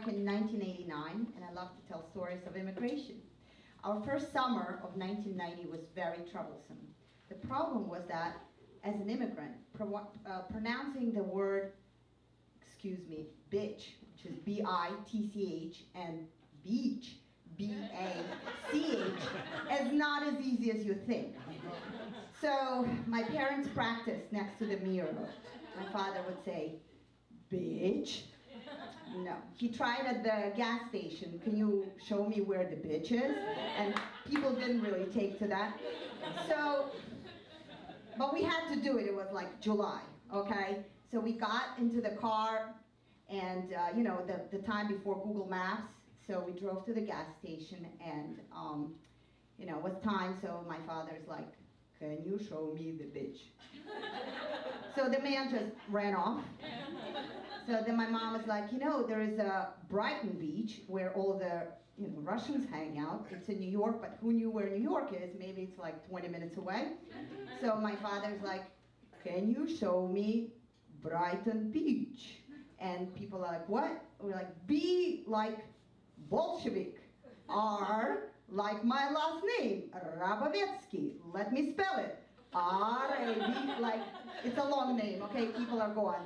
America in 1989, and I love to tell stories of immigration. Our first summer of 1990 was very troublesome. The problem was that, as an immigrant, pronouncing the word, excuse me, bitch, which is B-I-T-C-H, and beach, B-A-C-H, is not as easy as you think. So my parents practiced next to the mirror. My father would say, bitch. No. He tried at the gas station, can you show me where the bitch is? And people didn't really take to that. So, but we had to do it. It was like July, okay? So we got into the car, and you know, the time before Google Maps, so we drove to the gas station, and you know, it was time, so my father's like, can you show me the bitch? So the man just ran off. So then my mom was like, you know, there is a Brighton Beach where all the Russians hang out. It's in New York, but who knew where New York is? Maybe it's like 20 minutes away. So my father's like, can you show me Brighton Beach? And people are like, what? We're like, B like Bolshevik, R like my last name, Rabovetsky. Let me spell it. R-A-B, like, it's a long name, okay? People are going.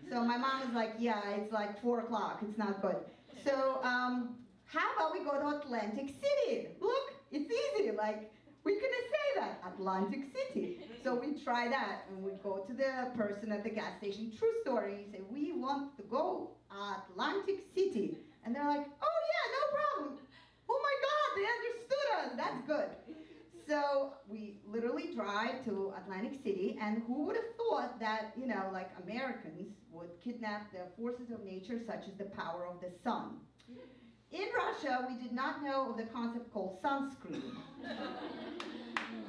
So my mom is like, yeah, it's like 4 o'clock, it's not good. So how about we go to Atlantic City? Look, it's easy, like, we couldn't say that, Atlantic City. So we try that, and we go to the person at the gas station, true story, he said, we want to go Atlantic City. And they're like, oh yeah, no problem. Oh my God, they understood us, that's good. So we literally drive to Atlantic City, and who would have thought that, you know, like Americans would kidnap the forces of nature such as the power of the sun. In Russia, we did not know of the concept called sunscreen.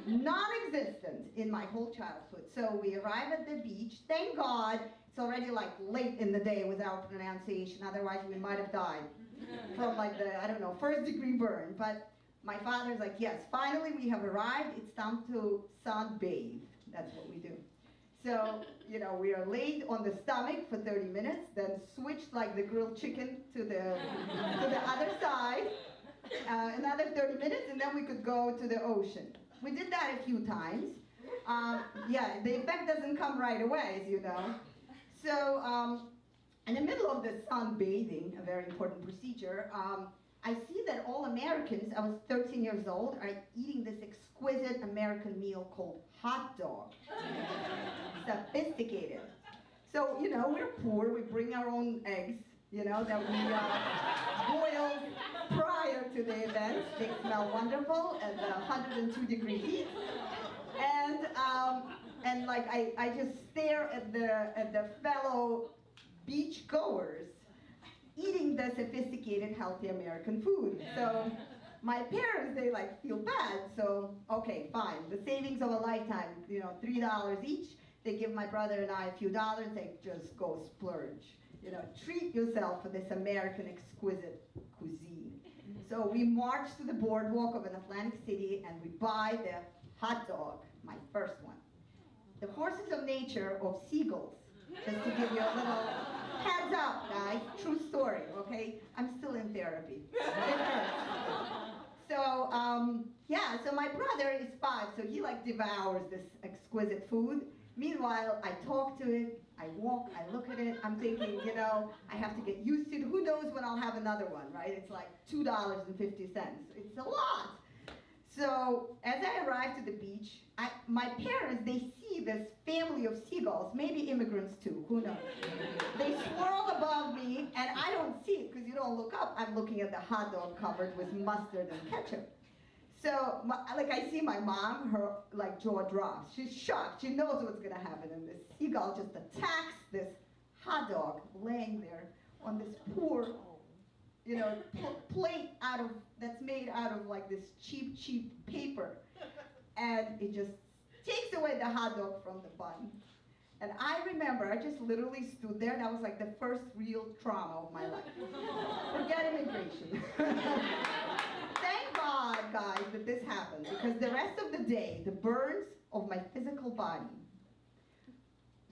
Non-existent in my whole childhood. So we arrive at the beach. Thank God it's already like late in the day with our pronunciation, otherwise we might have died from like the, I don't know, first-degree burn. But my father's like, yes, finally we have arrived. It's time to sunbathe. That's what we do. So, you know, we are laid on the stomach for 30 minutes, then switched like the grilled chicken to the other side, another 30 minutes, and then we could go to the ocean. We did that a few times. Yeah, the effect doesn't come right away, as you know. So, in the middle of the sunbathing, a very important procedure, I see that all Americans, I was 13 years old, are eating this exquisite American meal called hot dog. Sophisticated. So, you know, we're poor, we bring our own eggs, you know, that we boiled prior to the event. They smell wonderful at 102-degree heat. And like, I just stare at the fellow beach goers eating the sophisticated, healthy American food. So my parents, they like feel bad. So, okay, fine. The savings of a lifetime, you know, $3 each. They give my brother and I a few dollars. They just go splurge. You know, treat yourself for this American exquisite cuisine. So we march to the boardwalk of an Atlantic City and we buy the hot dog, my first one. The forces of nature of seagulls. Just to give you a little heads up, guys. True story, okay? I'm still in therapy. It hurts. So, yeah, so my brother is 5, so he like devours this exquisite food. Meanwhile, I talk to it, I walk, I look at it, I'm thinking, you know, I have to get used to it. Who knows when I'll have another one, right? It's like $2.50. It's a lot. So as I arrived at the beach, my parents, they see this family of seagulls, maybe immigrants too, who knows. They swirl above me, and I don't see it because you don't look up. I'm looking at the hot dog covered with mustard and ketchup. So, like, I see my mom, her like jaw drops. She's shocked. She knows what's going to happen, and this seagull just attacks this hot dog laying there on this poor, you know, plate that's made out of like this cheap paper. And it just takes away the hot dog from the bun. And I remember, I just literally stood there, and that was like the first real trauma of my life. Forget immigration. Thank God, guys, that this happened, because the rest of the day, the burns of my physical body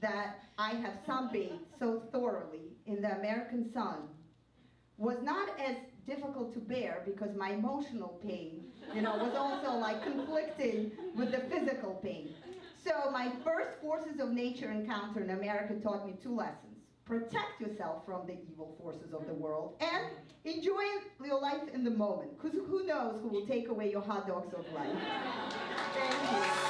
that I have sunbathed so thoroughly in the American sun was not as difficult to bear because my emotional pain, was also like conflicting with the physical pain. So my first forces of nature encounter in America taught me 2 lessons. Protect yourself from the evil forces of the world and enjoy your life in the moment, because who knows who will take away your hot dogs of life. Thank you.